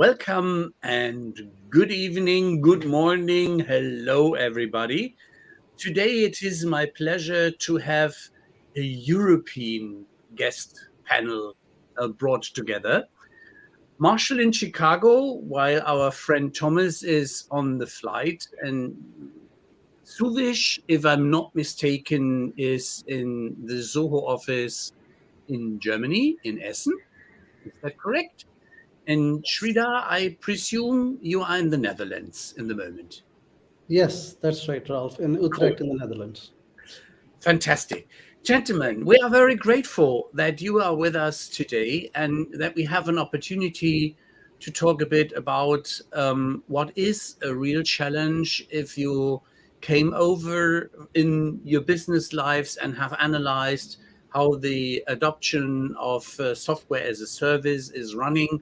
Welcome and good evening, good morning. Hello, everybody. Today it is my pleasure to have a European guest panel brought together. Marshall in Chicago, while our friend Thomas is on the flight, and Suvish, if I'm not mistaken, is in the Zoho office in Germany, in Essen. Is that correct? And Sridhar, I presume you are in the Netherlands in the moment. Yes, that's right, Ralph, in Cool. Utrecht in the Netherlands. Fantastic. Gentlemen, we are very grateful that you are with us today and that we have an opportunity to talk a bit about what is a real challenge if you came over in your business lives and have analyzed how the adoption of software as a service is running.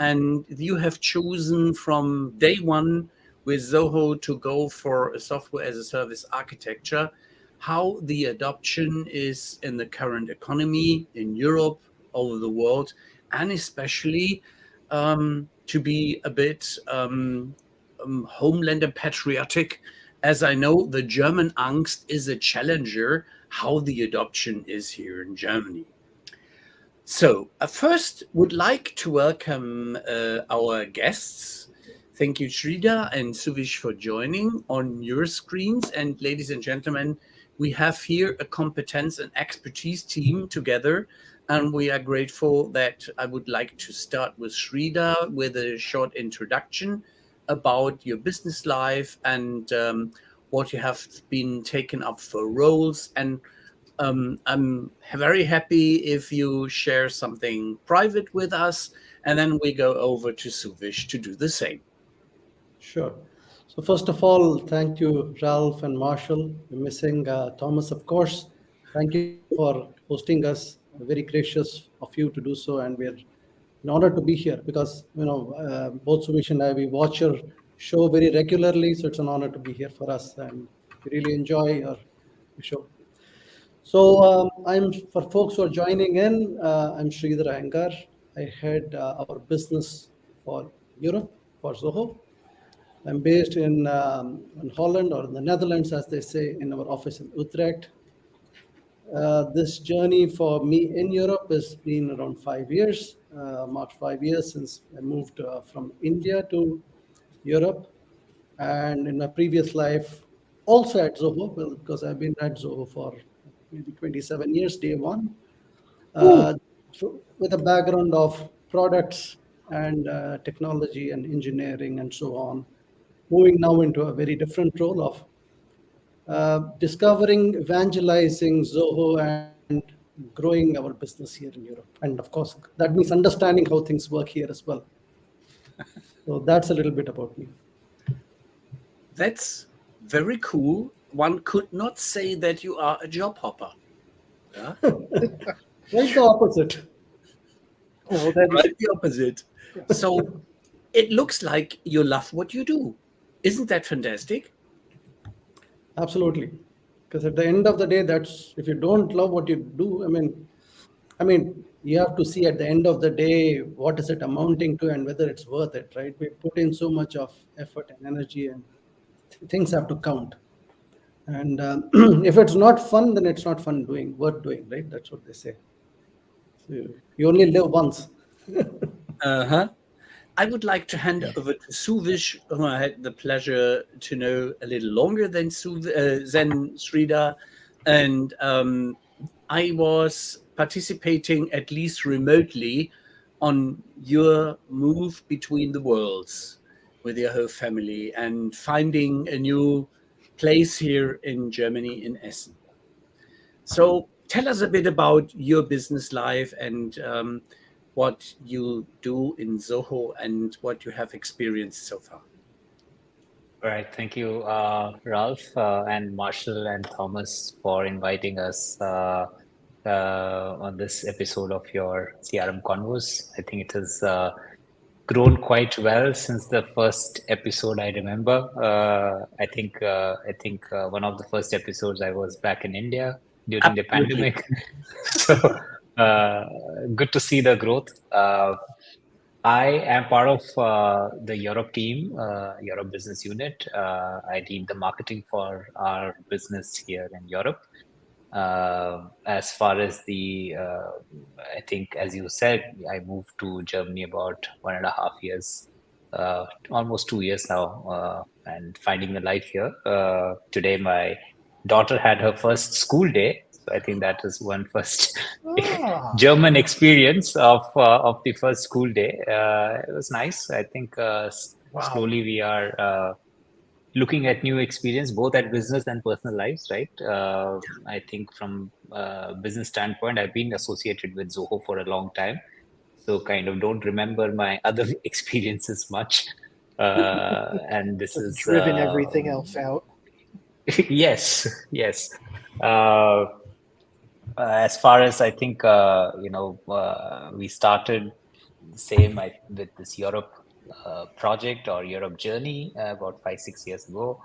And you have chosen from day one with Zoho to go for a software as a service architecture, how the adoption is in the current economy in Europe, over the world, and especially to be a bit homeland and patriotic, as I know the German angst is a challenger, how the adoption is here in Germany. So first would like to welcome our guests. Thank you, Sridhar and Suvish, for joining on your screens. And ladies and gentlemen, we have here a competence and expertise team together, and we are grateful that I would like to start with Sridhar with a short introduction about your business life and what you have been taken up for roles. And I'm very happy if you share something private with us, and then we go over to Suvish to do the same. Sure. So first of all, thank you, Ralph and Marshall. We're missing Thomas, of course. Thank you for hosting us. Very gracious of you to do so, and we're an honor to be here because both Suvish and I, we watch your show very regularly, so it's an honor to be here for us, and we really enjoy your show. So I'm for folks who are joining in. I'm Sridhar Iyengar. I head our business for Europe for Zoho. I'm based in Holland, or in the Netherlands, as they say, in our office in Utrecht. This journey for me in Europe has been around 5 years, marked 5 years since I moved from India to Europe. And in my previous life, also at Zoho, well, because I've been at Zoho for maybe 27 years, day one, uh, with a background of products and technology and engineering and so on, moving now into a very different role of discovering, evangelizing Zoho and growing our business here in Europe. And of course, that means understanding how things work here as well. So that's a little bit about me. That's very cool. One could not say that you are a job hopper. Yeah? Right, the opposite. Oh, that is Right, the opposite. So it looks like you love what you do. Isn't that fantastic? absolutely. Because at the end of the day, that's if you don't love what you do, I mean, you have to see at the end of the day what is it amounting to and whether it's worth it, right? We put in so much of effort and energy, and things have to count. And if it's not fun, then it's not fun worth doing, right? That's what they say. So you only live once. Uh-huh. I would like to hand over to Suvish, who I had the pleasure to know a little longer than than Sridhar. And I was participating, at least remotely, on your move between the worlds with your whole family and finding a new place here in Germany, in Essen. So tell us a bit about your business life and what you do in Zoho and what you have experienced so far. All right, thank you, Ralph and Marshall and Thomas for inviting us on this episode of your CRM Convos. I think it has grown quite well since the first episode I remember. I think one of the first episodes I was back in India during the Absolutely. pandemic. So good to see the growth. I am part of the Europe team, Europe business unit. I lead the marketing for our business here in Europe. As far as I think, as you said, I moved to Germany about 1.5 years, almost 2 years now, and finding a life here. Today, my daughter had her first school day. So I think that is one first German experience of the first school day. It was nice. I think slowly we are looking at new experience, both at business and personal lives, right? I think from business standpoint, I've been associated with Zoho for a long time, so kind of don't remember my other experiences much. And this It's is driven everything else out. yes, yes. As far as I think, we started same with this Europe project or Europe journey about 5-6 years ago,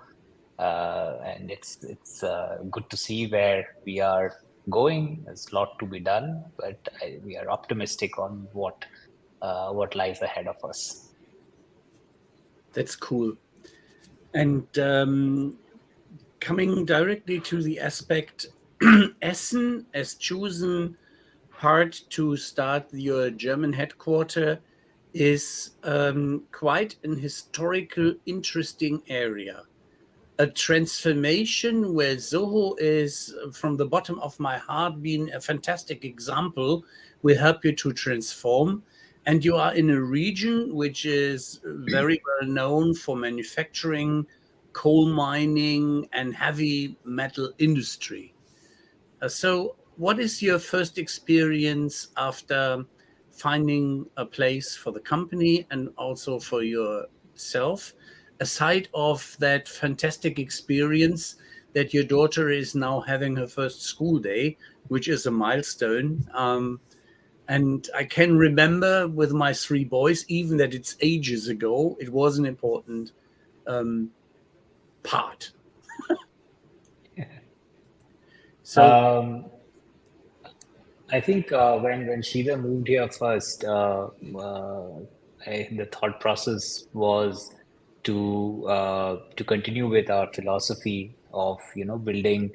and it's good to see where we are going. There's a lot to be done, but we are optimistic on what lies ahead of us. That's cool. And coming directly to the aspect, Essen as chosen part to start your German headquarter is quite an historical, interesting area. A transformation where Zoho is, from the bottom of my heart, being a fantastic example, will help you to transform. And you are in a region which is very well known for manufacturing, coal mining, and heavy metal industry. So what is your first experience after finding a place for the company and also for yourself, aside of that fantastic experience that your daughter is now having her first school day, which is a milestone? And I can remember with my 3 boys, even that it's ages ago, it was an important part. So I think when Sridhar moved here first, the thought process was to continue with our philosophy of building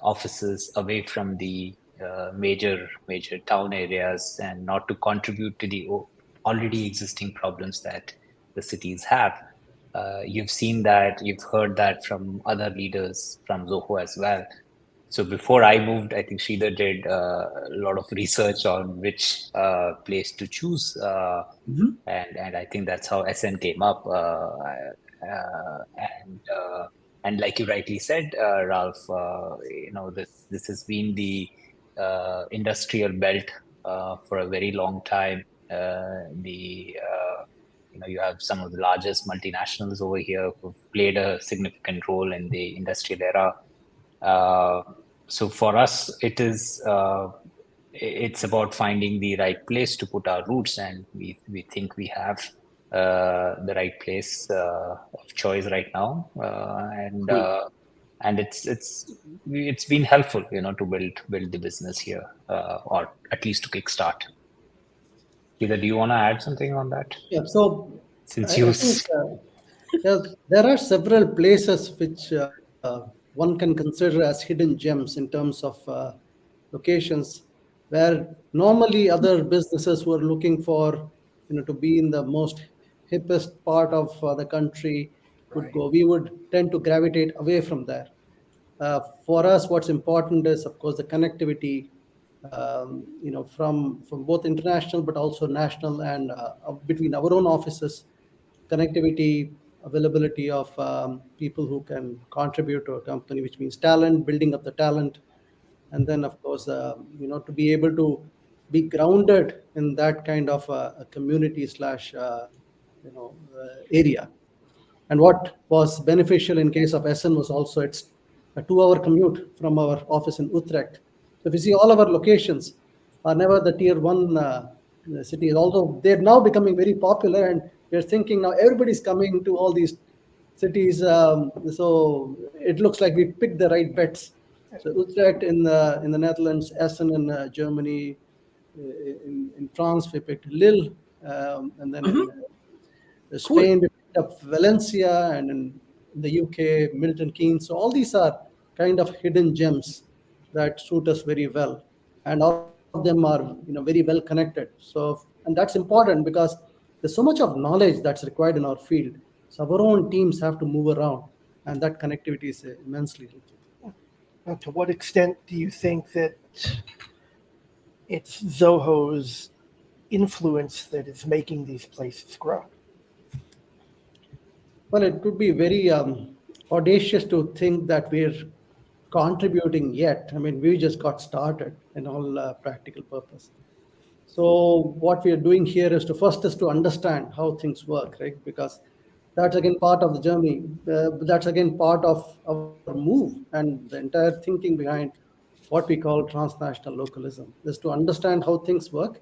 offices away from the major town areas and not to contribute to the already existing problems that the cities have. You've seen that, you've heard that from other leaders from Zoho as well. So before I moved, I think Sridhar did a lot of research on which place to choose, and I think that's how SN came up. And like you rightly said, Ralph, this has been the industrial belt for a very long time. You have some of the largest multinationals over here who've played a significant role in the industrial era. So for us, it's about finding the right place to put our roots, and we think we have the right place of choice right now, and it's been helpful, to build the business here, or at least to kickstart. Either do you want to add something on that? Yeah. So Since I think there are several places which one can consider as hidden gems in terms of locations where normally other businesses who are looking for to be in the most hippest part of the country would go. We would tend to gravitate away from there. For us, what's important is, of course, the connectivity, from both international but also national and between our own offices, connectivity, availability of people who can contribute to a company, which means talent, building up the talent, and then, of course, to be able to be grounded in that kind of a community slash area. And what was beneficial in case of SN was also it's a 2-hour commute from our office in Utrecht. So if you see, all our locations are never the tier 1 cities, although they're now becoming very popular, and we're thinking now everybody's coming to all these cities. So it looks like we picked the right bets. So Utrecht in the Netherlands, Essen in Germany, in France we picked Lille, and then in Spain we picked up Valencia, and in the UK Milton Keynes. So all these are kind of hidden gems that suit us very well, and all of them are very well connected. So, and that's important because there's so much of knowledge that's required in our field. So our own teams have to move around, and that connectivity is immensely helpful. Now, to what extent do you think that it's Zoho's influence that is making these places grow? Well, it could be very audacious to think that we're contributing yet. I mean, we just got started in all practical purpose. So what we are doing here is to understand how things work, right? Because that's again part of the journey. That's again part of our move, and the entire thinking behind what we call transnational localism is to understand how things work,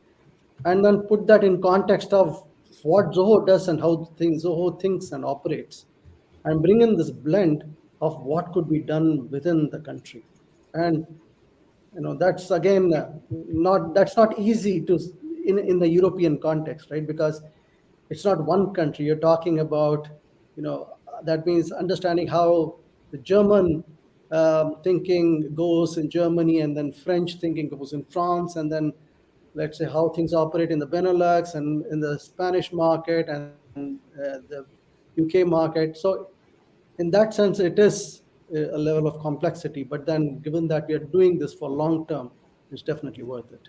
and then put that in context of what Zoho does and how Zoho thinks and operates, and bring in this blend of what could be done within the country. And that's again not easy to in the European context, right? Because it's not one country you're talking about. That means understanding how the German thinking goes in Germany, and then French thinking goes in France, and then let's say how things operate in the Benelux and in the Spanish market and the UK market. So in that sense, it is a level of complexity, but then given that we are doing this for long term, it's definitely worth it.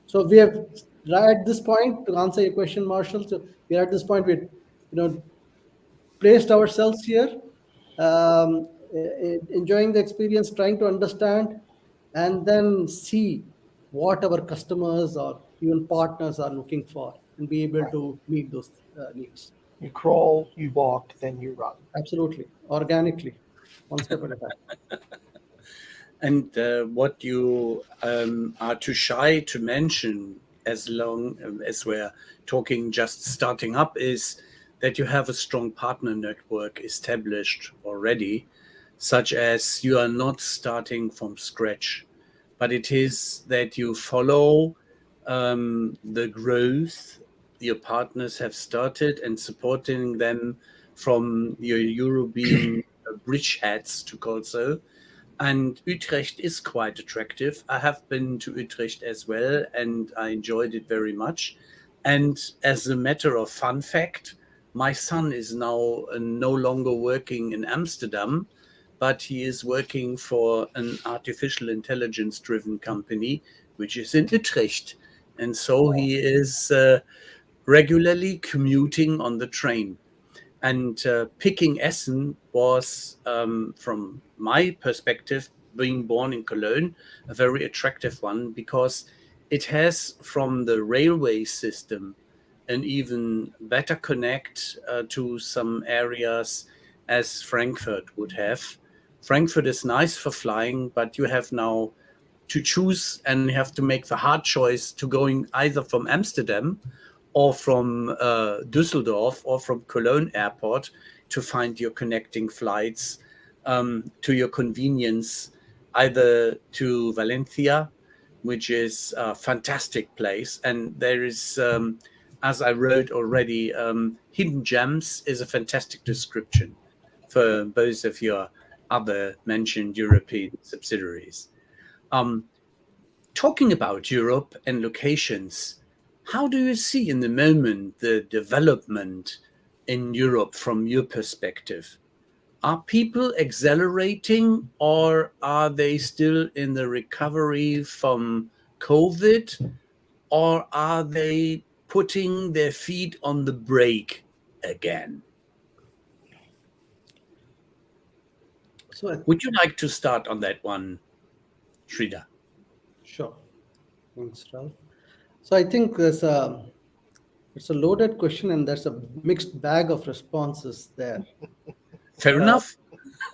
So we have at this point, to answer your question, Marshall, so we are at this point, we placed ourselves here, enjoying the experience, trying to understand, and then see what our customers or even partners are looking for, and be able to meet those needs. You crawl, you walk, then you run. Absolutely, organically, one step at a time. And what you are too shy to mention, as long as we're talking just starting up, is that you have a strong partner network established already, such as you are not starting from scratch, but it is that you follow the growth your partners have started and supporting them from your European bridgeheads, to call so. And Utrecht is quite attractive. I have been to Utrecht as well, and I enjoyed it very much. And as a matter of fun fact, my son is now no longer working in Amsterdam, but he is working for an artificial intelligence-driven company, which is in Utrecht. And so he is regularly commuting on the train. And picking Essen was, from my perspective, being born in Cologne, a very attractive one, because it has, from the railway system, an even better connect to some areas as Frankfurt would have. Frankfurt is nice for flying, but you have now to choose, and you have to make the hard choice to going either from Amsterdam or from Düsseldorf or from Cologne airport to find your connecting flights to your convenience, either to Valencia, which is a fantastic place. And there is, as I wrote already, Hidden Gems is a fantastic description for both of your other mentioned European subsidiaries. Talking about Europe and locations, how do you see in the moment the development in Europe from your perspective? Are people accelerating, or are they still in the recovery from COVID, or are they putting their feet on the brake again? So would you like to start on that one, Sridhar? Sure. Thanks, Ralph. So I think it's a loaded question, and there's a mixed bag of responses there. Fair enough.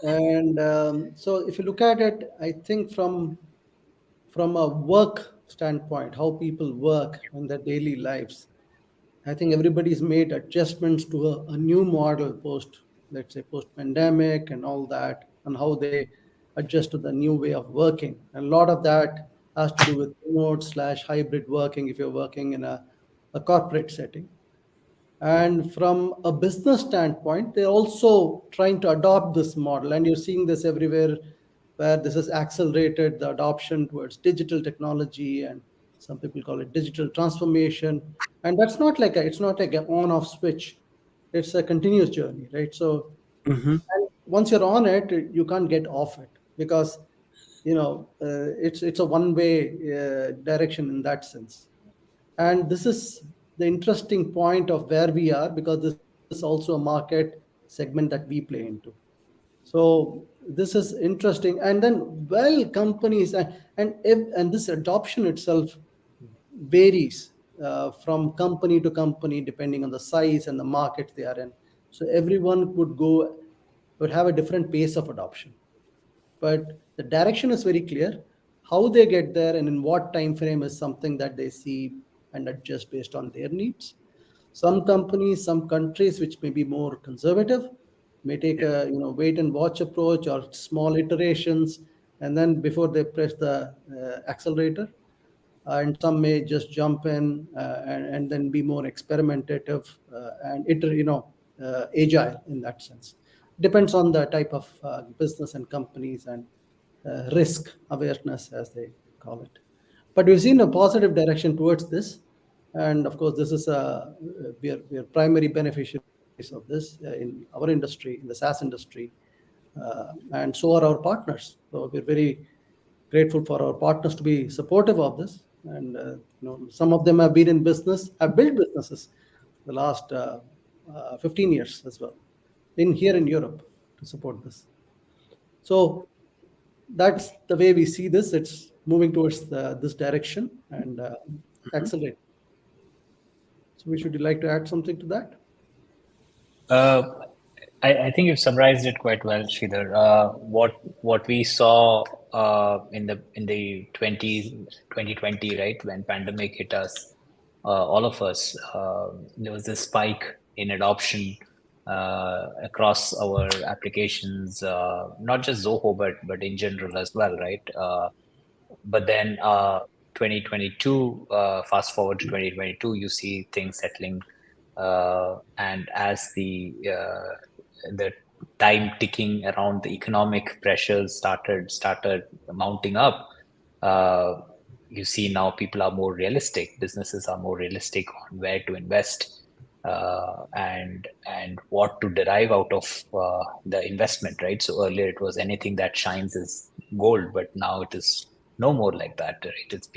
And so if you look at it, I think from a work standpoint, how people work in their daily lives, I think everybody's made adjustments to a new model let's say post-pandemic and all that, and how they adjust to the new way of working. And a lot of that has to do with remote/hybrid working, if you're working in a a corporate setting. And from a business standpoint, they're also trying to adopt this model. And you're seeing this everywhere, where this has accelerated the adoption towards digital technology, and some people call it digital transformation. And that's not like it's not like an on-off switch. It's a continuous journey, right? So and once you're on it, you can't get off it, because it's a one-way direction in that sense. And this is the interesting point of where we are, because this is also a market segment that we play into. So this is interesting. And then, well, companies and this adoption itself varies from company to company, depending on the size and the market they are in. So everyone would have a different pace of adoption, but the direction is very clear. How they get there and in what time frame is something that they see and adjust based on their needs. Some companies, some countries which may be more conservative may take a wait and watch approach, or small iterations, and then before they press the accelerator. And some may just jump in and then be more experimentative and agile in that sense. Depends on the type of business and companies and risk awareness, as they call it. But we've seen a positive direction towards this, and of course, this is we are primary beneficiaries of this in our industry, in the SaaS industry, and so are our partners. So we're very grateful for our partners to be supportive of this. And some of them have been in business, have built businesses the last 15 years as well, here in Europe, to support this. So that's the way we see this. It's moving towards this direction and accelerate. So, would you like to add something to that? I think you've summarized it quite well, Sridhar. What we saw in the 2020, right, when pandemic hit us, all of us, there was this spike in adoption across our applications, not just Zoho, but in general as well, right? But then 2022, fast forward to 2022, you see things settling, and as the time ticking around, the economic pressures started mounting up. You see now people are more realistic. Businesses are more realistic on where to invest and what to derive out of the investment, right? So earlier it was anything that shines is gold, but now it is no more like that, right? It's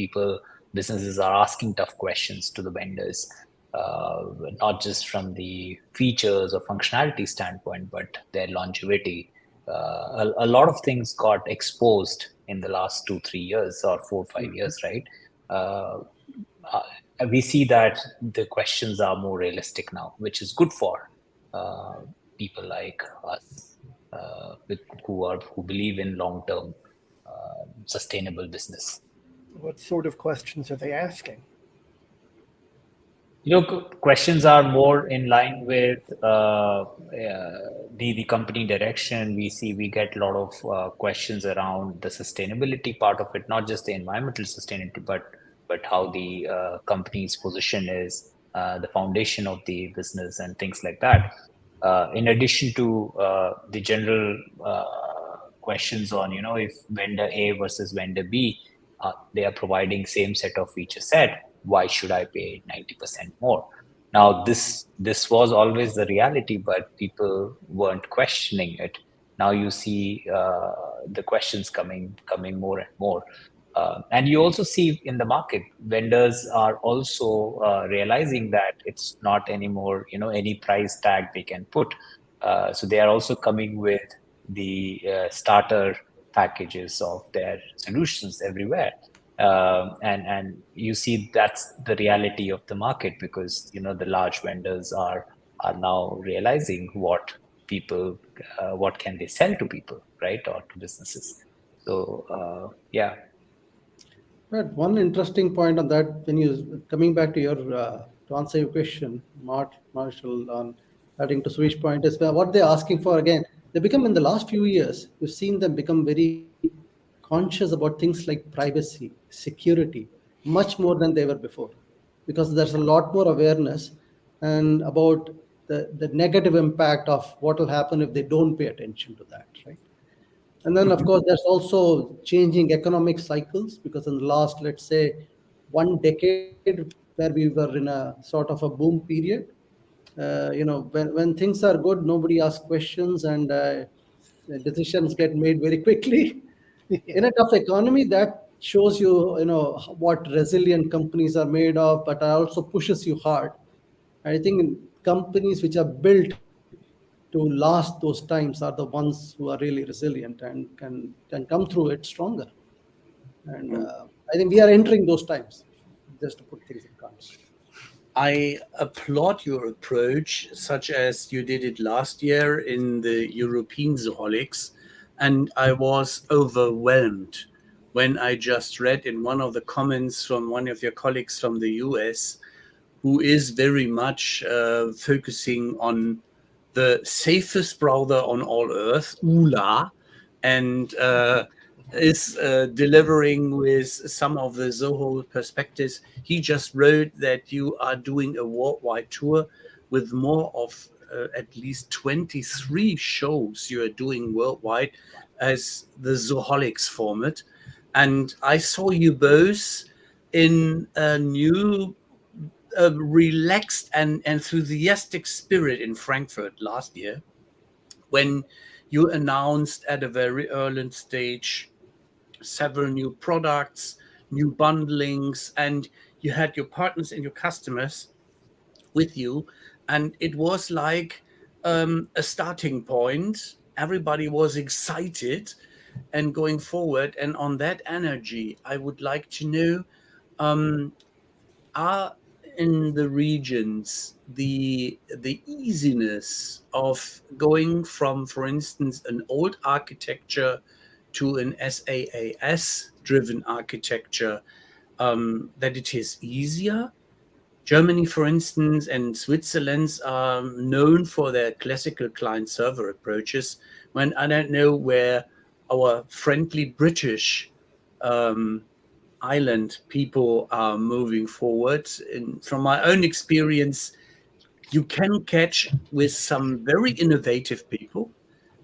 businesses are asking tough questions to the vendors. Not just from the features or functionality standpoint, but their longevity. A lot of things got exposed in the last 2-3 years or 4-5 years, right? We see that the questions are more realistic now, which is good for people like us who believe in long-term sustainable business. What sort of questions are they asking? Questions are more in line with the company direction. We get a lot of questions around the sustainability part of it, not just the environmental sustainability, but how the company's position is, the foundation of the business, and things like that. In addition to the general questions on, if vendor A versus vendor B, they are providing same set of feature set, why should I pay 90% more? Now, this was always the reality, but people weren't questioning it. Now you see the questions coming more and more. And you also see in the market, vendors are also realizing that it's not anymore, any price tag they can put. So they are also coming with the starter packages of their solutions everywhere. And you see that's the reality of the market, because the large vendors are now realizing what can they sell to people, right, or to businesses. So yeah. Right. One interesting point on that, when you coming back to your to answer your question, Marshall, on adding to Suvish point, is what they're asking for. Again, they become, in the last few years, you've seen them become very conscious about things like privacy, security, much more than they were before. because there's a lot more awareness and about the negative impact of what will happen if they don't pay attention to that, right? And then, of course, there's also changing economic cycles, because in the last, let's say, 1 decade, where we were in a sort of a boom period, when things are good, nobody asks questions, and decisions get made very quickly. In a tough economy, that shows you, what resilient companies are made of, but also pushes you hard. I think companies which are built to last those times are the ones who are really resilient and can come through it stronger. And I think we are entering those times, just to put things in context. I applaud your approach, such as you did it last year in the European Zoholics, and I was overwhelmed when I just read in one of the comments from one of your colleagues from the US, who is very much focusing on the safest browser on all earth, ULA, and is delivering with some of the Zoho perspectives. He just wrote that you are doing a worldwide tour with more of at least 23 shows you are doing worldwide as the Zoholics format. And I saw you both in a new relaxed and enthusiastic spirit in Frankfurt last year, when you announced at a very early stage several new products, new bundlings, and you had your partners and your customers with you. And it was like a starting point. Everybody was excited and going forward. And on that energy, I would like to know, are in the regions the easiness of going from, for instance, an old architecture to an SaaS driven architecture, that it is easier? Germany, for instance, and Switzerland are known for their classical client server approaches, when I don't know where our friendly British island people are moving forward. And from my own experience, you can catch with some very innovative people,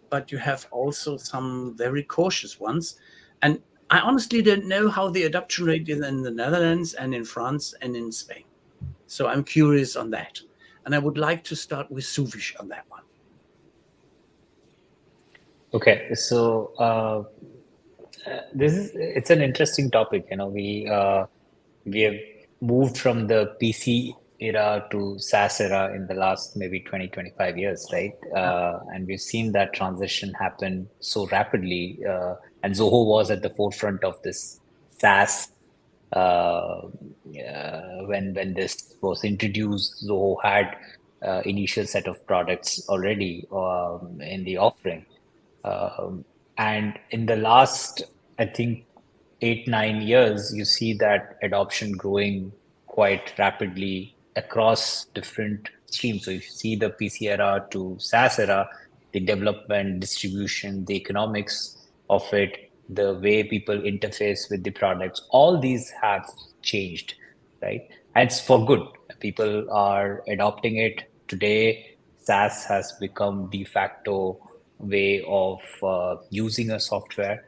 but you have also some very cautious ones. And I honestly don't know how the adoption rate is in the Netherlands and in France and in Spain. So I'm curious on that. And I would like to start with Suvish on that one. Okay, so it's an interesting topic. We have moved from the PC era to SaaS era in the last maybe 20-25 years, right? And we've seen that transition happen so rapidly. And Zoho was at the forefront of this SaaS. When this was introduced, Zoho had initial set of products already in the offering. And in the last, I think, 8-9 years, you see that adoption growing quite rapidly across different streams. So if you see the PC era to SaaS era, the development, distribution, the economics of it, the way people interface with the products, all these have changed, right? And it's for good. People are adopting it. Today, SaaS has become de facto way of using a software.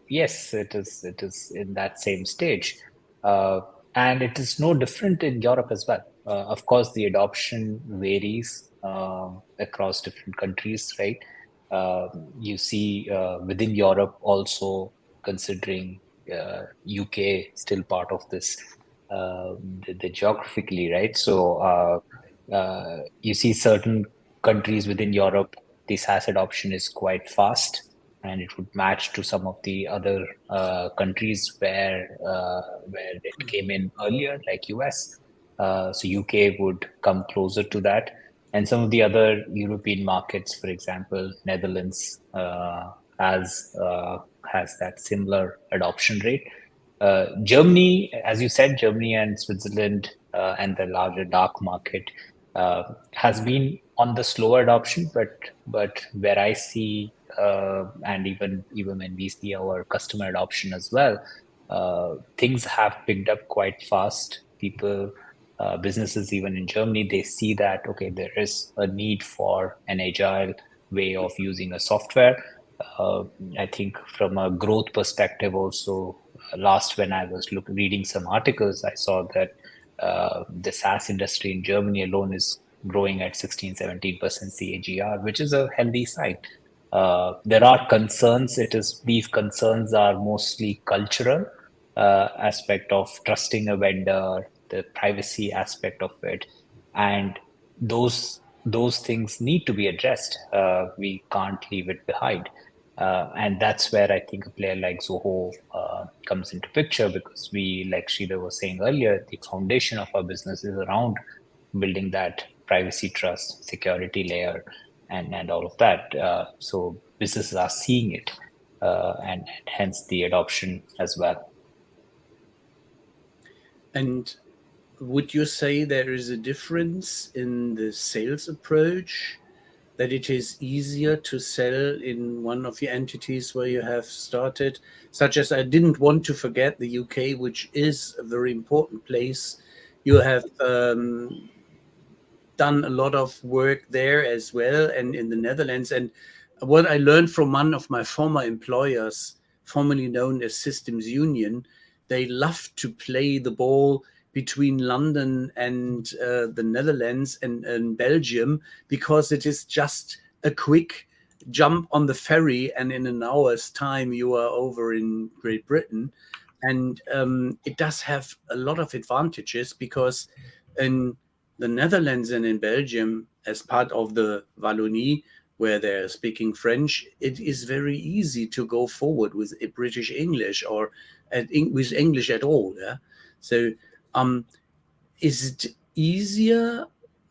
Yes, it is in that same stage. And it is no different in Europe as well. Of course, the adoption varies across different countries, right? You see within Europe also, considering UK still part of this, the geographically, right? So you see certain countries within Europe, the SaaS adoption is quite fast, and it would match to some of the other countries where it came in earlier, like US. So UK would come closer to that. And some of the other European markets, for example, Netherlands has that similar adoption rate. Germany, as you said, Germany and Switzerland and the larger dark market has been on the slower adoption, but where I see and even when we see our customer adoption as well, things have picked up quite fast. people, businesses even in Germany, they see that, okay, there is a need for an agile way of using a software. I think from a growth perspective also, last when I was reading some articles, I saw that the SaaS industry in Germany alone is growing at 16-17% CAGR, which is a healthy sign. There are concerns. These concerns are mostly cultural aspect of trusting a vendor, the privacy aspect of it, and those things need to be addressed. We can't leave it behind. And that's where I think a player like Zoho comes into picture, because we, like Sridhar was saying earlier, the foundation of our business is around building that privacy, trust, security layer, and all of that. So businesses are seeing it, and hence the adoption as well. And would you say there is a difference in the sales approach, that it is easier to sell in one of the entities where you have started, such as, I didn't want to forget the UK, which is a very important place. You have done a lot of work there as well, and in the Netherlands. And what I learned from one of my former employers, formerly known as Systems Union, they love to play the ball between London and the Netherlands and Belgium, because it is just a quick jump on the ferry, and in an hour's time you are over in Great Britain. And it does have a lot of advantages, because in the Netherlands and in Belgium, as part of the Wallonie, where they're speaking French, it is very easy to go forward with a British English or with English at all. Yeah. So is it easier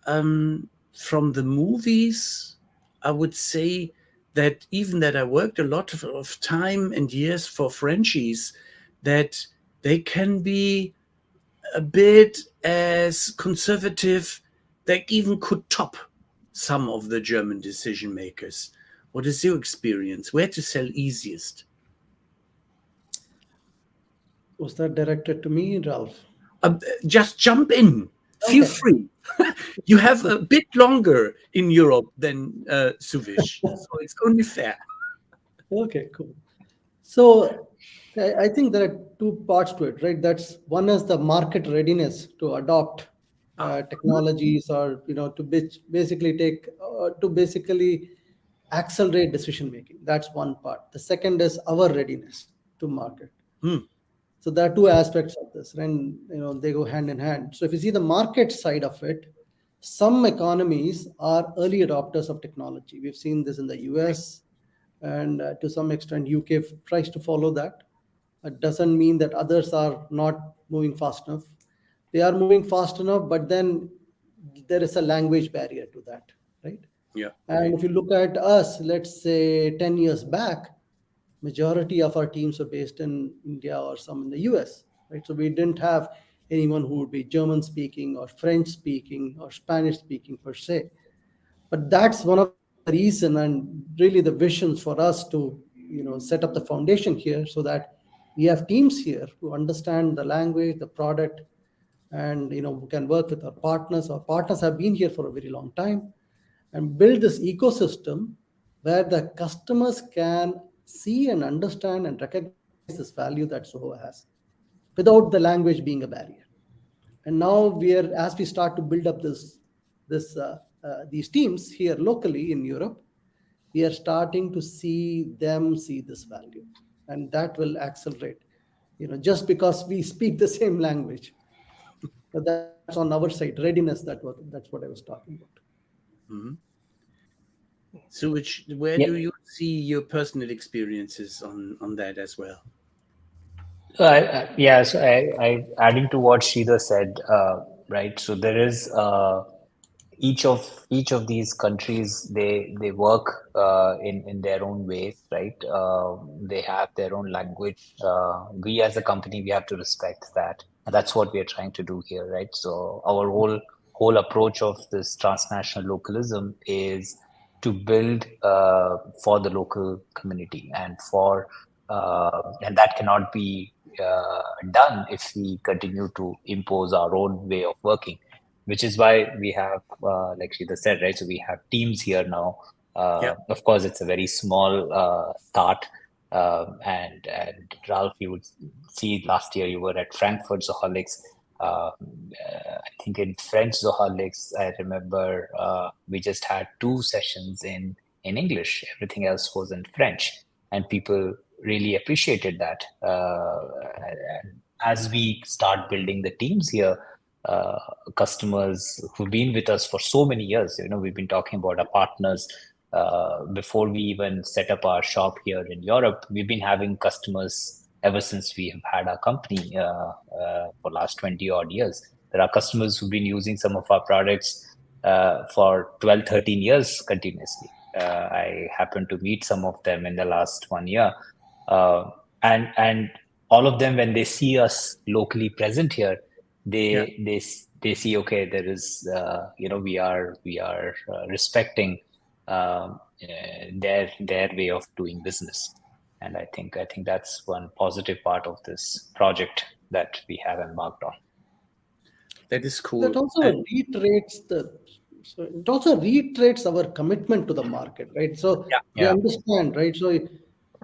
from the movies? I would say that even that I worked a lot of time and years for Frenchies, that they can be a bit as conservative, they even could top some of the German decision makers. What is your experience? Where to sell easiest? Was that directed to me, Ralph? Just jump in. Feel Okay. free. You have a bit longer in Europe than Suvish, so it's only fair. Okay, cool. So I think there are two parts to it, right? That's one is the market readiness to adopt technologies, or to basically accelerate decision making. That's one part. The second is our readiness to market. So there are two aspects of this, and they go hand in hand. So if you see the market side of it, some economies are early adopters of technology. We've seen this in the US, and to some extent UK tries to follow that. It doesn't mean that others are not moving fast enough. They are moving fast enough, but then there is a language barrier to that, right? Yeah. And if you look at us, let's say 10 years back, majority of our teams are based in India or some in the US, right? So we didn't have anyone who would be German speaking or French speaking or Spanish speaking per se. But that's one of the reason and really the visions for us to set up the foundation here, so that we have teams here who understand the language, the product, and who can work with our partners. Our partners have been here for a very long time, and build this ecosystem where the customers can see and understand and recognize this value that Zoho has, without the language being a barrier. And now as we start to build up these teams here locally in Europe, we are starting to see them see this value, and that will accelerate. Just because we speak the same language, but that's on our side readiness. That's what I was talking about. Mm-hmm. So, where do you see your personal experiences on that as well? Yeah, so I adding to what Sridhar said, right? So there is each of these countries, they work in their own ways, right? They have their own language. We as a company, we have to respect that, and that's what we are trying to do here, right? So our whole approach of this transnational localism is to build for the local community, and and that cannot be done if we continue to impose our own way of working, which is why we have, like Sridhar said, right? So we have teams here now. Of course, it's a very small start. And Ralph, you would see last year you were at Frankfurt Zoholics. I think in French Zoholics, I remember we just had 2 sessions in English. Everything else was in French, and people really appreciated that. And as we start building the teams here, customers who've been with us for so many years, we've been talking about our partners. Before we even set up our shop here in Europe, we've been having customers ever since we have had our company for last 20 odd years. There are customers who've been using some of our products for 12, 13 years continuously. I happened to meet some of them in the last 1 year. And all of them, when they see us locally present here, they see, okay, there is, we are respecting their way of doing business. And I think that's one positive part of this project that we have embarked on. That is cool. That also reiterates our commitment to the market, right? So we understand, right? So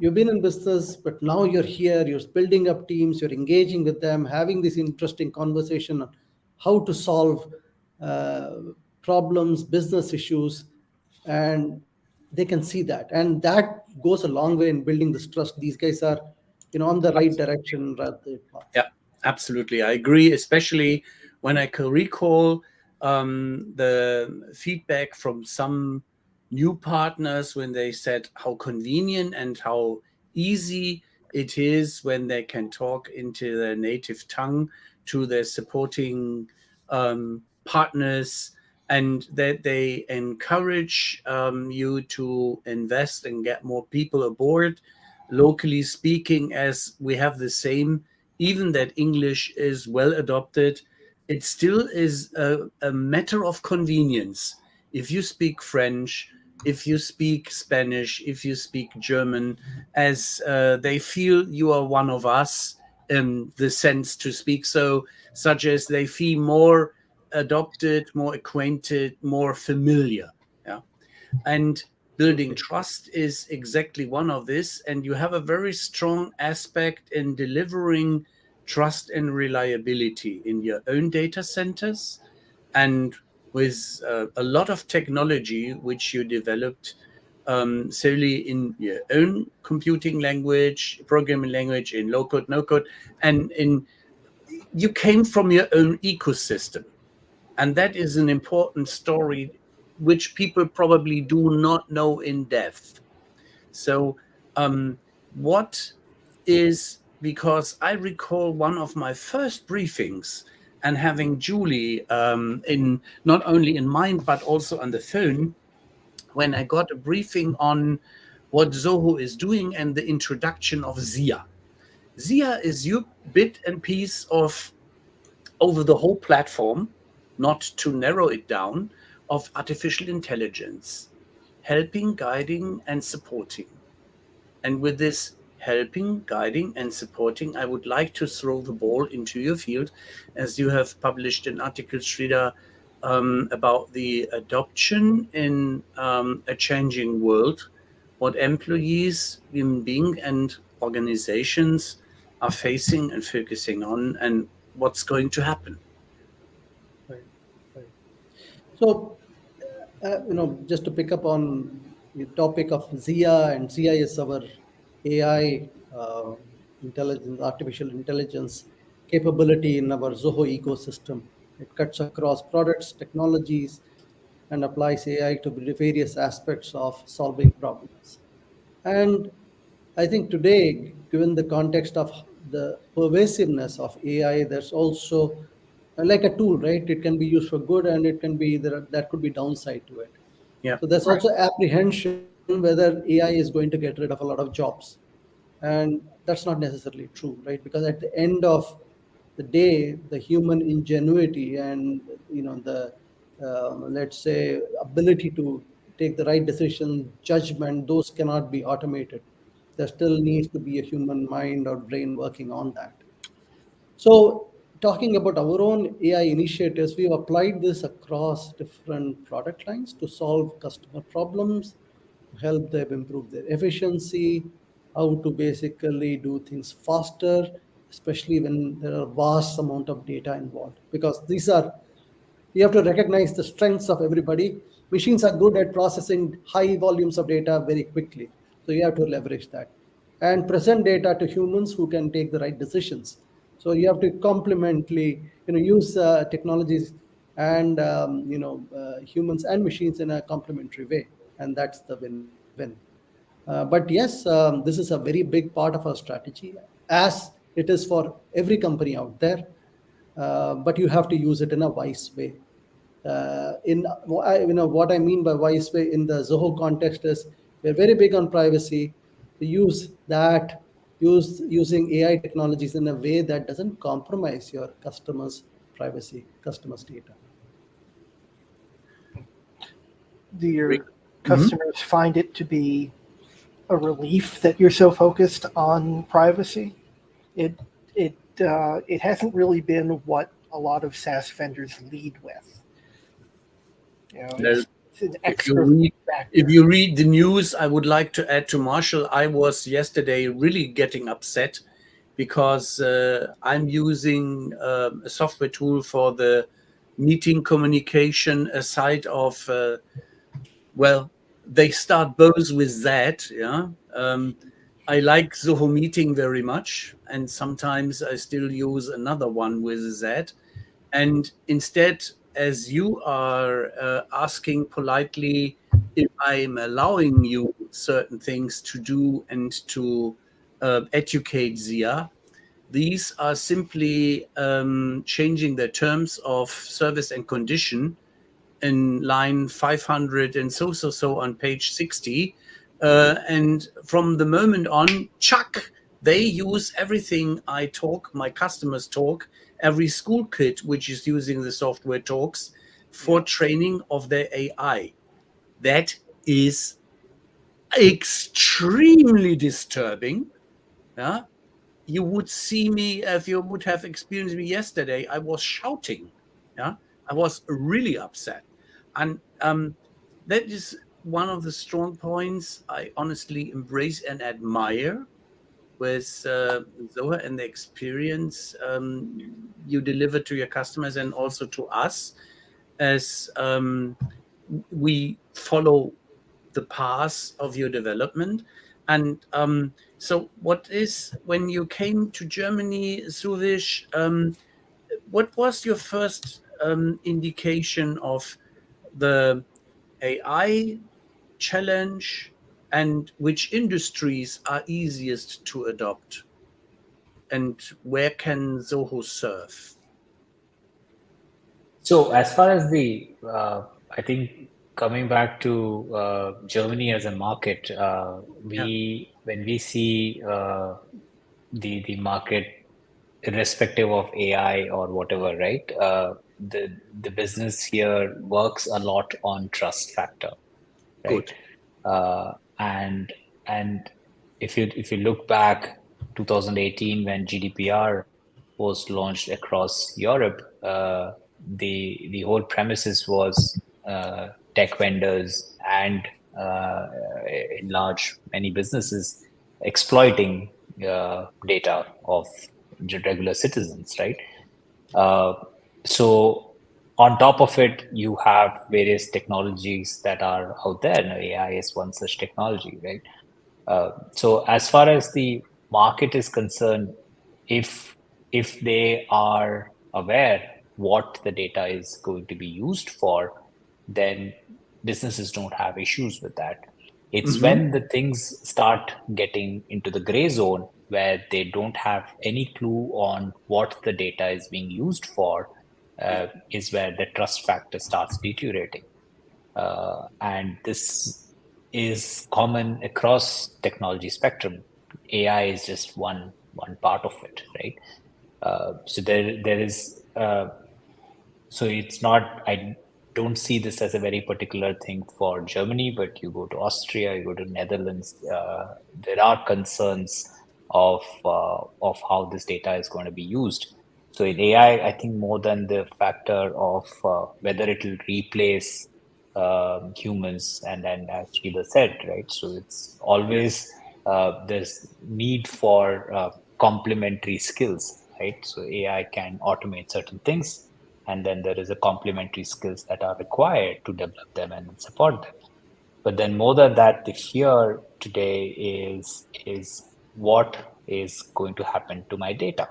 you've been in business, but now you're here, you're building up teams, you're engaging with them, having this interesting conversation on how to solve problems, business issues, and they can see that. And that goes a long way in building this trust. These guys are, on the right direction. Yeah, absolutely. I agree, especially when I can recall the feedback from some new partners when they said how convenient and how easy it is when they can talk into their native tongue to their supporting partners, and that they encourage you to invest and get more people aboard, locally speaking, as we have the same, even that English is well adopted, it still is a matter of convenience. If you speak French, if you speak Spanish, if you speak German, as they feel you are one of us in the sense to speak so, such as they feel more adopted, more acquainted, more familiar. And building trust is exactly one of this. And you have a very strong aspect in delivering trust and reliability in your own data centers, and with a lot of technology which you developed solely in your own computing language, programming language, in low code, no code, and you came from your own ecosystem. And that is an important story which people probably do not know in depth. So what is, because I recall one of my first briefings and having Julie in not only in mind, but also on the phone, when I got a briefing on what Zoho is doing and the introduction of ZIA. ZIA is your bit and piece of, over the whole platform, not to narrow it down, of artificial intelligence, helping, guiding, and supporting. And with this helping, guiding, and supporting, I would like to throw the ball into your field, as you have published an article, Sridhar, about the adoption in a changing world, what employees, human beings, and organizations are facing and focusing on, and what's going to happen. Right. So, just to pick up on the topic of ZIA, and ZIA is our AI intelligence, artificial intelligence capability in our Zoho ecosystem. It cuts across products, technologies, and applies AI to various aspects of solving problems. And I think today, given the context of the pervasiveness of AI, there's also like a tool, right? It can be used for good, and it can be that could be downside to it. So there's also apprehension whether AI is going to get rid of a lot of jobs, and that's not necessarily true, right? Because at the end of the day, the human ingenuity and the let's say ability to take the right decision, judgment, those cannot be automated. There still needs to be a human mind or brain working on that. So talking about our own AI initiatives, we've applied this across different product lines to solve customer problems, to help them improve their efficiency, how to basically do things faster, especially when there are vast amount of data involved. Because you have to recognize the strengths of everybody. Machines are good at processing high volumes of data very quickly. So you have to leverage that and present data to humans who can take the right decisions. So you have to complementally, use technologies and humans and machines in a complementary way, and that's the win-win. But yes, this is a very big part of our strategy, as it is for every company out there. But you have to use it in a wise way. What I mean by wise way in the Zoho context is we're very big on privacy. We using AI technologies in a way that doesn't compromise your customers' privacy, customers' data. Do your customers find it to be a relief that you're so focused on privacy? It hasn't really been what a lot of SaaS vendors lead with. It's an extra factor. If you read the news, I would like to add to Marshall, I was yesterday really getting upset because I'm using a software tool for the meeting communication aside of, they start both with that. Yeah. I like Zoho Meeting very much, and sometimes I still use another one with that. And instead, as you are asking politely if I'm allowing you certain things to do and to educate Zia, these are simply changing the terms of service and condition in line 500 and so on page 60. And from the moment on, chuck, they use everything I talk, my customers talk, every school kid which is using the software talks for training of their AI. That is extremely disturbing. Yeah? You would see me, if you would have experienced me yesterday, I was shouting. Yeah, I was really upset. And that is one of the strong points I honestly embrace and admire with Zoho and the experience you deliver to your customers and also to us, as we follow the path of your development. And so when you came to Germany, Suvish, what was your first indication of the AI challenge and which industries are easiest to adopt? And where can Zoho serve? So as far as I think coming back to Germany as a market, when we see the market, irrespective of AI or whatever, right? The business here works a lot on trust factor, right? Good. And if you look back 2018 when GDPR was launched across Europe, the whole premises was tech vendors and in large many businesses exploiting data of regular citizens, right? So on top of it, you have various technologies that are out there. Now, AI is one such technology, right? So as far as the market is concerned, if they are aware what the data is going to be used for, then businesses don't have issues with that. It's when the things start getting into the gray zone where they don't have any clue on what the data is being used for, is where the trust factor starts deteriorating. And this is common across technology spectrum. AI is just one part of it, right? So there is so it's not, I don't see this as a very particular thing for Germany, but you go to Austria, you go to Netherlands, there are concerns of how this data is going to be used. So in AI, I think more than the factor of whether it will replace humans, and as Sridhar said, right? So it's always there's need for complementary skills, right? So AI can automate certain things, and then there is a complementary skills that are required to develop them and support them. But then more than that, the fear today is what is going to happen to my data,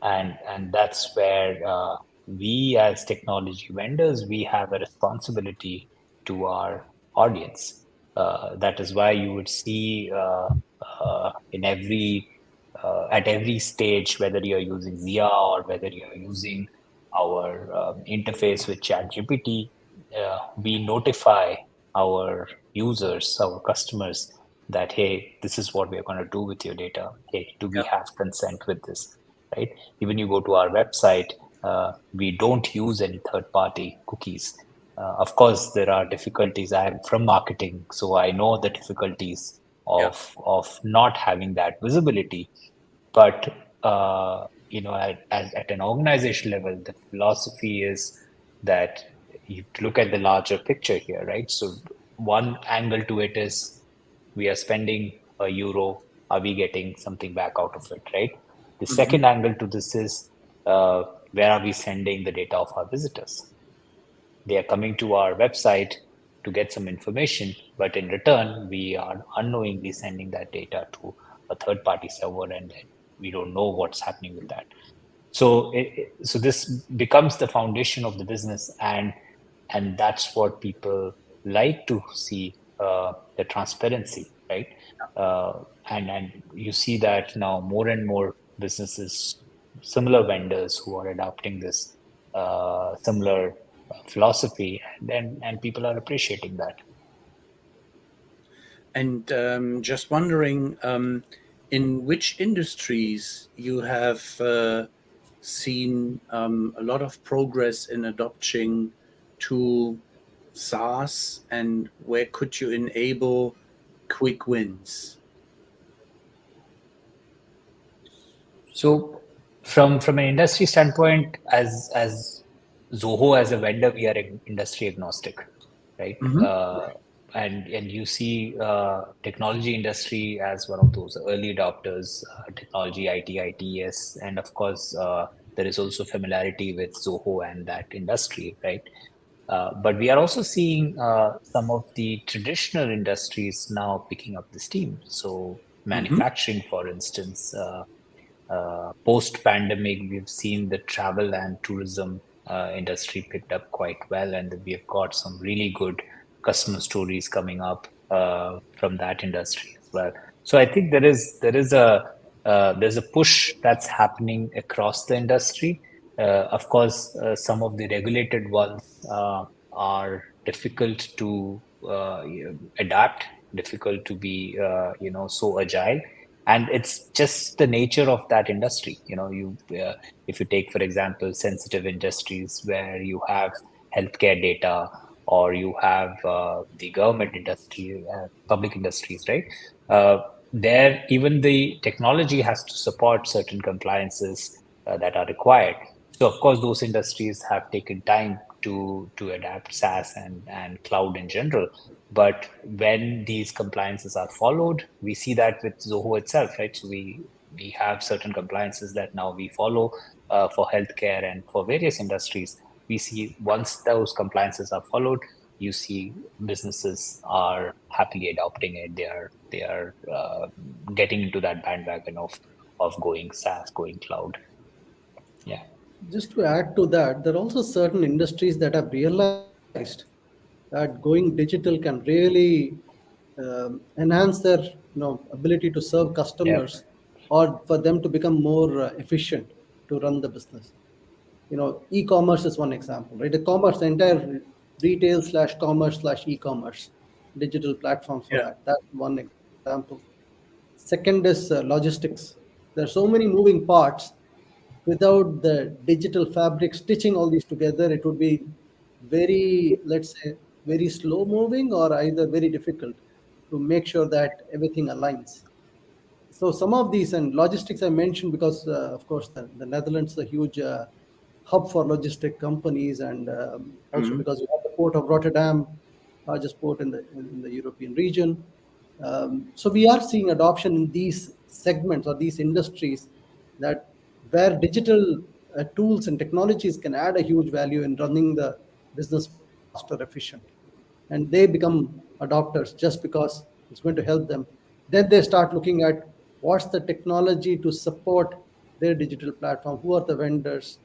and that's where we as technology vendors, we have a responsibility to our audience. That is why you would see in every at every stage, whether you're using Zia or whether you're using our interface with ChatGPT, we notify our users, our customers, that hey, this is what we are going to do with your data. Hey, do we have consent with this? Right? Even you go to our website, we don't use any third-party cookies. Of course, there are difficulties. I am from marketing, so I know the difficulties of not having that visibility. But at an organization level, the philosophy is that you look at the larger picture here, right? So one angle to it is we are spending €1. Are we getting something back out of it, right? The second angle to this is where are we sending the data of our visitors? They are coming to our website to get some information, but in return, we are unknowingly sending that data to a third-party server, and we don't know what's happening with that. So, so this becomes the foundation of the business, and that's what people like to see, the transparency, right? And you see that now more and more businesses, similar vendors who are adopting this similar philosophy, and people are appreciating that. And just wondering, in which industries you have seen a lot of progress in adopting to SaaS, and where could you enable quick wins? So from an industry standpoint, as Zoho as a vendor, we are industry agnostic, right? And you see technology industry as one of those early adopters, technology, IT, ITES, and of course there is also familiarity with Zoho and that industry, right? But we are also seeing some of the traditional industries now picking up the steam. So manufacturing, for instance, post-pandemic, we've seen the travel and tourism industry picked up quite well, and we have got some really good customer stories coming up from that industry as well. So I think there's a push that's happening across the industry. Of course, some of the regulated ones are difficult to adapt, difficult to be so agile. And it's just the nature of that industry. If you take, for example, sensitive industries where you have healthcare data, or you have the government industry, public industries, right? There, even the technology has to support certain compliances that are required. So, of course, those industries have taken time to adapt SaaS and cloud in general. But when these compliances are followed, we see that with Zoho itself, right? So we have certain compliances that now we follow for healthcare and for various industries. We see once those compliances are followed, you see businesses are happily adopting it. They are getting into that bandwagon of going SaaS, going cloud. Yeah. Just to add to that, there are also certain industries that have realized that going digital can really enhance their ability to serve customers, or for them to become more efficient to run the business. E-commerce is one example, right? The entire retail / commerce / e-commerce, digital platforms for that. That's one example. Second is logistics. There are so many moving parts. Without the digital fabric stitching all these together, it would be very, let's say, very slow moving, or either very difficult to make sure that everything aligns. So some of these, and logistics I mentioned because, of course, the Netherlands is a huge hub for logistic companies, and also because you have the port of Rotterdam, largest port in the European region. So we are seeing adoption in these segments or these industries that where digital tools and technologies can add a huge value in running the business faster, efficient, and they become adopters just because it's going to help them. Then they start looking at what's the technology to support their digital platform, who are the vendors,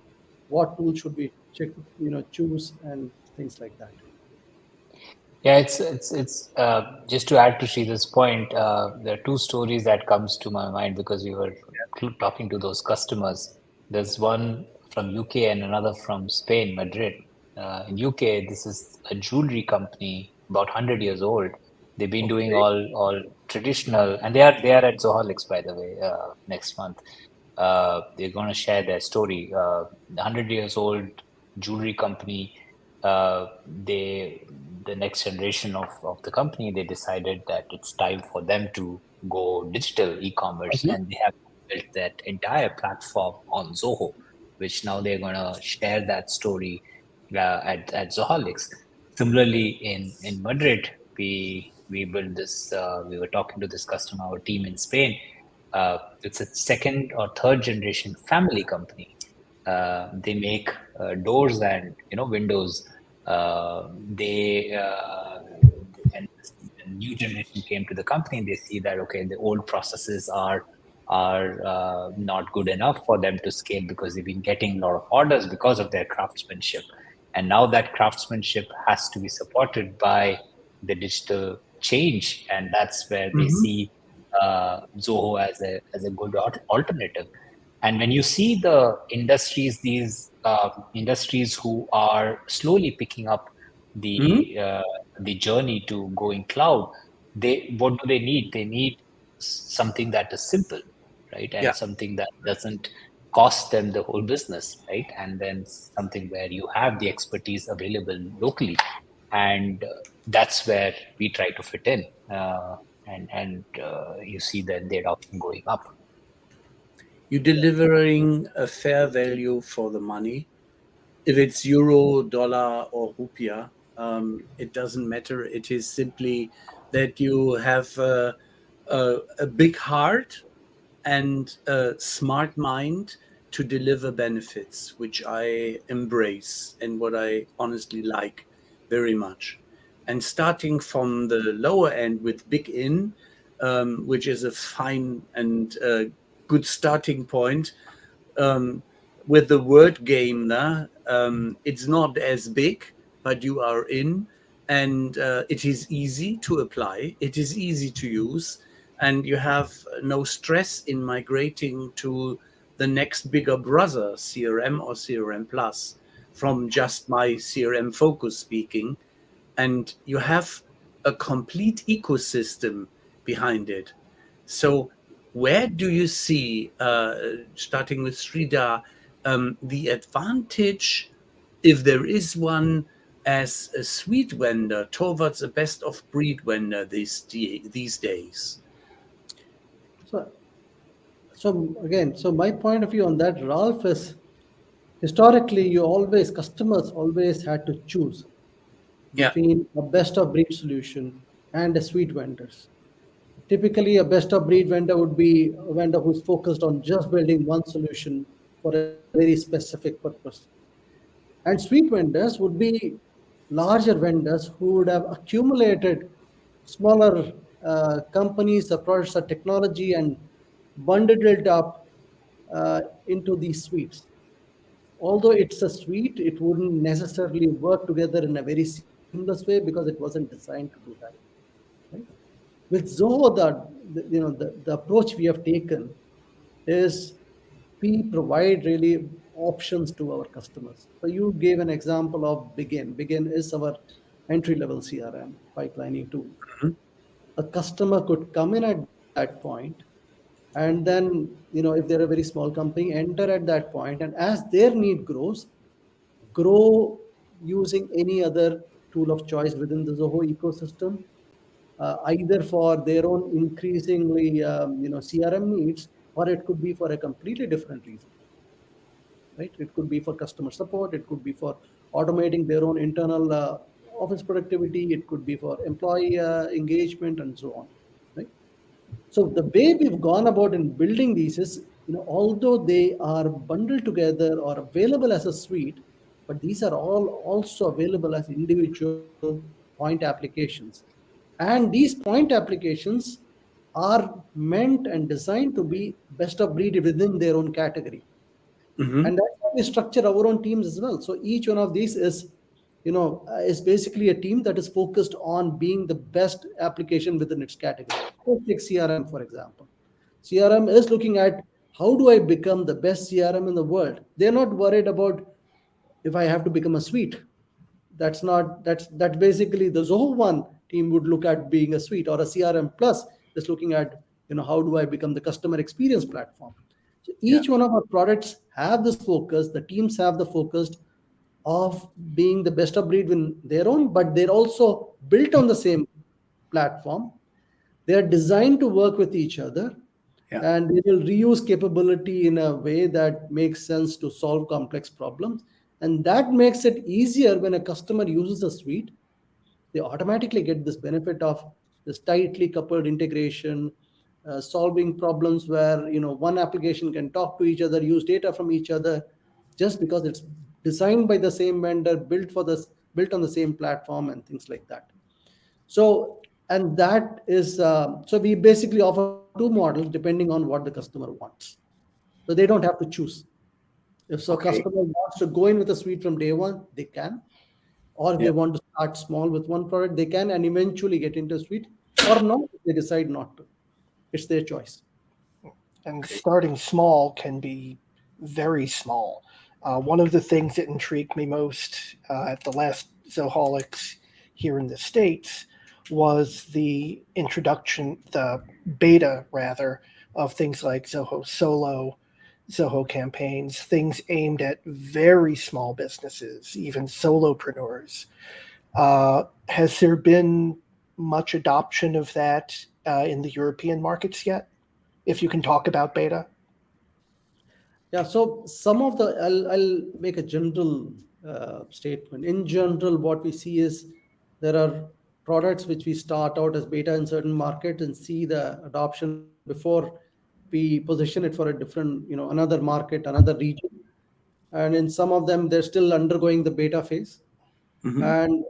what tools should we choose, and things like that. Yeah, it's just to add to Sridhar's point. There are two stories that comes to my mind because we were talking to those customers. There's one from UK and another from Spain, Madrid. In UK, this is a jewelry company about 100 years old. They've been doing all traditional, and they are at Zoholics, by the way, next month. They're going to share their story. 100 years old jewelry company. The next generation of the company, they decided that it's time for them to go digital e-commerce, and they have built that entire platform on Zoho, which now they're going to share that story at Zoholics. Similarly, in Madrid, we built this. We were talking to this customer, our team in Spain. It's a second or third generation family company. They make doors and windows. And the new generation came to the company, they see that the old processes are not good enough for them to scale because they've been getting a lot of orders because of their craftsmanship, and now that craftsmanship has to be supported by the digital change, and that's where they see Zoho as a good alternative. And when you see the industries, these industries who are slowly picking up the journey to going cloud, what do they need? They need something that is simple, right? And something that doesn't cost them the whole business, right? And then something where you have the expertise available locally, and that's where we try to fit in. And you see that the adoption going up. You're delivering a fair value for the money. If it's euro, dollar, or rupiah, it doesn't matter. It is simply that you have a big heart and a smart mind to deliver benefits, which I embrace and what I honestly like very much. And starting from the lower end with Big In, which is a fine and good starting point, with the word game, it's not as big, but you are in, and it is easy to apply. It is easy to use, and you have no stress in migrating to the next bigger brother, CRM or CRM Plus, from just my CRM focus speaking. And you have a complete ecosystem behind it. So where do you see, starting with Sridhar, the advantage, if there is one, as a suite vendor towards a best of breed vendor these days? So my point of view on that, Ralph, is historically customers always had to choose between a best of breed solution and a suite vendors. Typically, a best of breed vendor would be a vendor who's focused on just building one solution for a very specific purpose. And suite vendors would be larger vendors who would have accumulated smaller companies, products, or technology, and bundled it up into these suites. Although it's a suite, it wouldn't necessarily work together in a very seamless way because it wasn't designed to do that. Right? With Zoho, the approach we have taken is we provide really options to our customers. So you gave an example of Begin. Begin is our entry-level CRM pipelining tool. A customer could come in at that point, and then if they're a very small company, enter at that point, and as their need grows, grow using any other tool of choice within the Zoho ecosystem, either for their own increasingly CRM needs, or it could be for a completely different reason. Right? It could be for customer support. It could be for automating their own internal office productivity. It could be for employee engagement and so on. Right? So the way we've gone about in building these is, although they are bundled together or available as a suite, but these are all also available as individual point applications. And these point applications are meant and designed to be best of breed within their own category. Mhm. And that's how we structure our own teams as well. So each one of these is basically a team that is focused on being the best application within its category. Let's take CRM, for example. CRM is looking at how do I become the best CRM in the world. They're not worried about if I have to become a suite. That's basically the Zoho One team would look at being a suite, or a CRM Plus is looking at how do I become the customer experience platform. So each one of our products have this focus. The teams have the focus of being the best of breed in their own, but they're also built on the same platform. They are designed to work with each other, and they will reuse capability in a way that makes sense to solve complex problems. And that makes it easier when a customer uses a suite. They automatically get this benefit of this tightly coupled integration, solving problems where one application can talk to each other, use data from each other, just because it's designed by the same vendor, built on the same platform, and things like that. So, and that is so we basically offer two models depending on what the customer wants. So they don't have to choose. If a customer wants to go in with a suite from day one, they can. Or if they want to start small with one product, they can, and eventually get into a suite, or not if they decide not to. It's their choice. And starting small can be very small. One of the things that intrigued me most at the last Zoholics here in the States was the introduction, the beta rather, of things like Zoho Solo, Zoho campaigns, things aimed at very small businesses, even solopreneurs. Has there been much adoption of that in the European markets yet? If you can talk about beta. Yeah, so some of the, I'll make a general statement. In general, what we see is there are products which we start out as beta in certain markets and see the adoption before we position it for a different, another market, another region. And in some of them, they're still undergoing the beta phase. And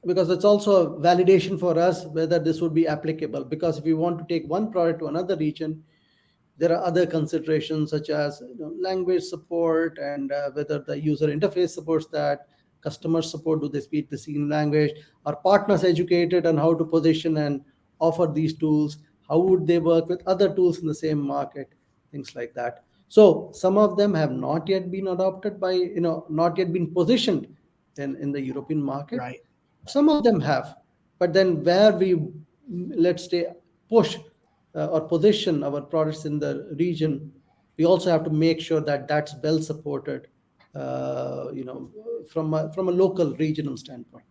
because it's also a validation for us whether this would be applicable. Because if we want to take one product to another region, there are other considerations such as language support and whether the user interface supports that, customer support, do they speak the same language, are partners educated on how to position and offer these tools, how would they work with other tools in the same market, things like that. So some of them have not yet been adopted by, not yet been positioned in the European market. Right. Some of them have, but then where we, let's say, push or position our products in the region, we also have to make sure that that's well supported, from a local regional standpoint.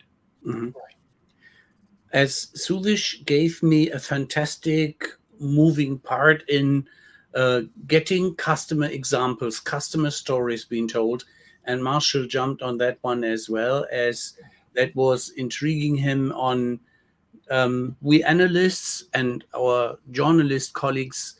As Suvish gave me a fantastic moving part in getting customer examples, customer stories being told, and Marshall jumped on that one as well, as that was intriguing him on we analysts and our journalist colleagues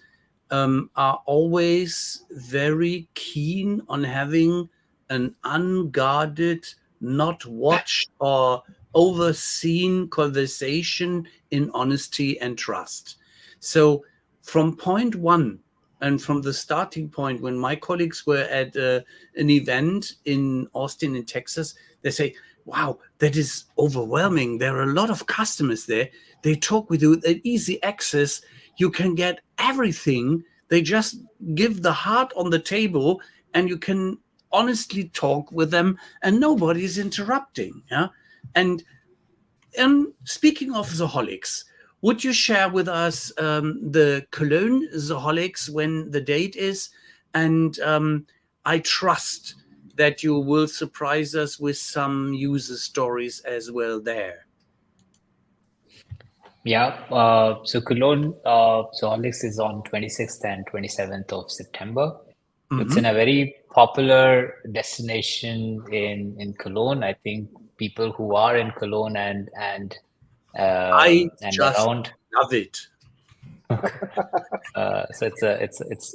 are always very keen on having an unguarded, not watched or overseen conversation in honesty and trust. So from point one, and from the starting point, when my colleagues were at an event in Austin, in Texas, they say, wow, that is overwhelming. There are a lot of customers there. They talk with you at easy access. You can get everything. They just give the heart on the table and you can honestly talk with them and nobody is interrupting. Yeah. And speaking of Zoholics, would you share with us the Cologne Zoholics, when the date is? And I trust that you will surprise us with some user stories as well there. So Cologne, Zoholix is on 26th and 27th of September. It's in a very popular destination in Cologne. I think people who are in Cologne and I just around. love it. So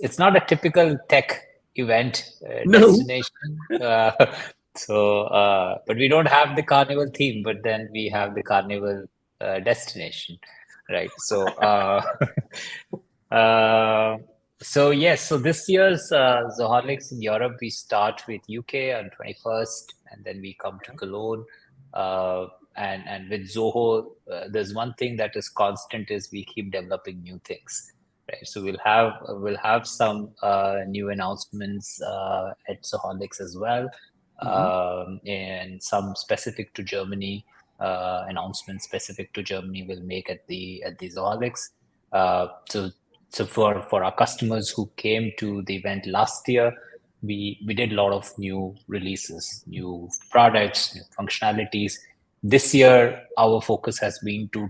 it's not a typical tech event No. destination. But we don't have the carnival theme, but then we have the carnival destination, right? So so this year's Zoholix in Europe, we start with UK on 21st, and then we come to Cologne. And with Zoho, there's one thing that is constant is we keep developing new things, right? So we'll have some new announcements at Zoholix as well, and some specific to Germany. Announcements specific to Germany will make at the Zoholix. So for our customers who came to the event last year, we did a lot of new releases, new products, new functionalities. This year, our focus has been to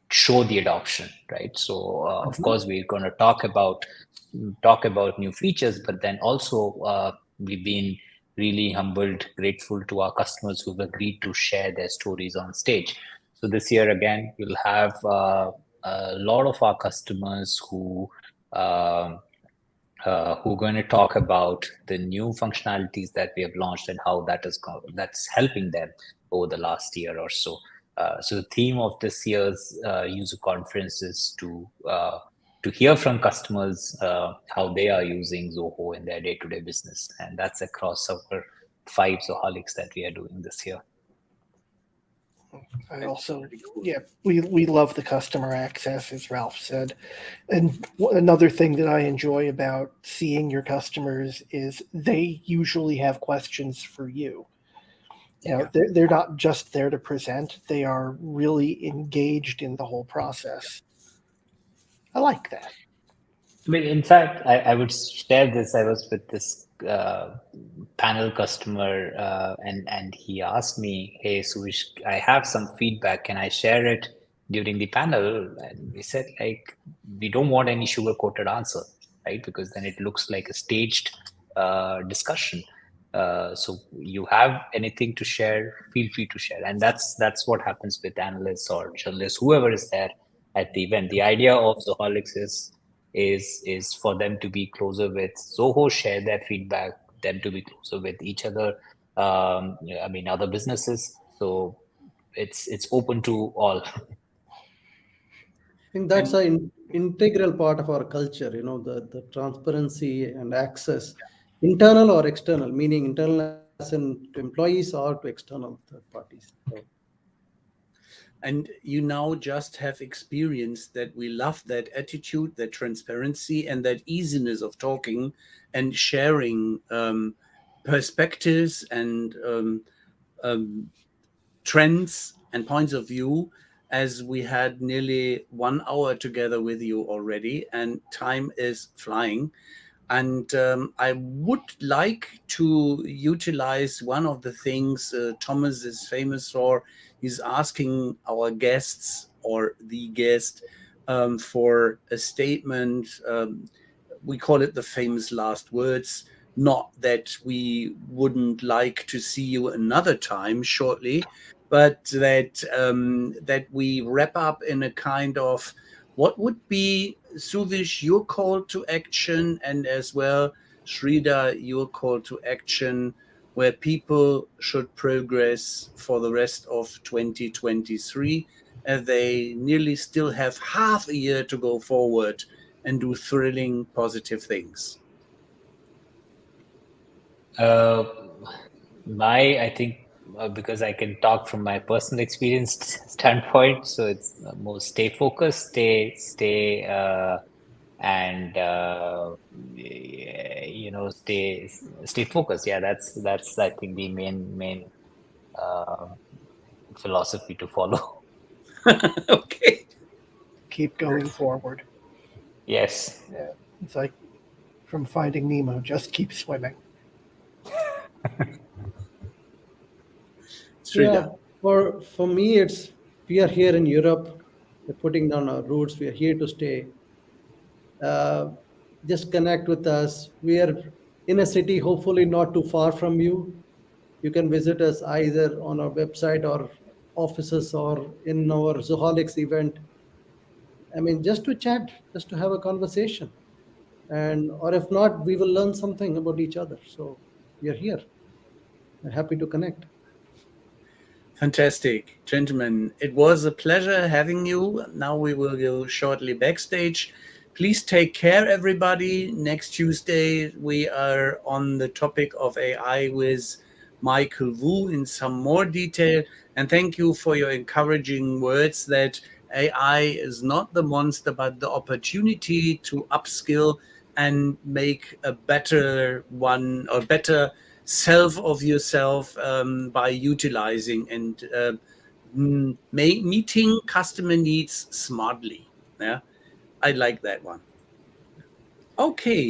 show the adoption, right? So of course, we're going to talk about new features, but then also we've been really humbled, grateful to our customers who've agreed to share their stories on stage. So this year again, we'll have a lot of our customers who are going to talk about the new functionalities that we have launched and how that's helping them over the last year or so. So the theme of this year's user conference is to hear from customers how they are using Zoho in their day-to-day business, and that's across our 5 Zoholics that we are doing this year. I also, we love the customer access, as Ralph said. And another thing that I enjoy about seeing your customers is they usually have questions for you. You know, they're not just there to present, they are really engaged in the whole process. I like that. I mean, in fact, I would share this. I was with this panel customer, and he asked me, "Hey, Suvish, I have some feedback. Can I share it during the panel?" And we said, like, we don't want any sugar-coated answer, right? Because then it looks like a staged discussion. So you have anything to share, feel free to share. And that's what happens with analysts or journalists, whoever is there at the event. The idea of Zoholix is for them to be closer with Zoho, share their feedback, them to be closer with each other, other businesses. So it's open to all. I think that's an integral part of our culture, the transparency and access, internal or external, meaning internal as in to employees or to external third parties. So. And you now just have experienced that we love that attitude, that transparency, and that easiness of talking and sharing perspectives and trends and points of view, as we had nearly 1 hour together with you already, and time is flying. And I would like to utilize one of the things Thomas is famous for. He's asking our guests or the guest for a statement. We call it the famous last words. Not that we wouldn't like to see you another time shortly, but that we wrap up in a kind of what would be, Suvish, your call to action, and as well, Sridhar, your call to action, where people should progress for the rest of 2023, as they nearly still have half a year to go forward and do thrilling, positive things? I think, because I can talk from my personal experience standpoint, so it's more stay focused, stay focused. Yeah, that's I think the main philosophy to follow. Okay. Keep going forward. Yes. Yeah, it's like from Finding Nemo, just keep swimming. Yeah, for me, we are here in Europe. We're putting down our roots. We are here to stay. Just connect with us. We are in a city, hopefully not too far from you. You can visit us either on our website or offices or in our Zoholics event. I mean, just to chat, just to have a conversation. And or if not, we will learn something about each other. So we are here. We're happy to connect. Fantastic, gentlemen. It was a pleasure having you. Now we will go shortly backstage. Please take care, everybody. Next Tuesday, we are on the topic of AI with Michael Wu in some more detail. And thank you for your encouraging words that AI is not the monster, but the opportunity to upskill and make a better one or better self of yourself by utilizing and meeting customer needs smartly. Yeah, I like that one. Okay.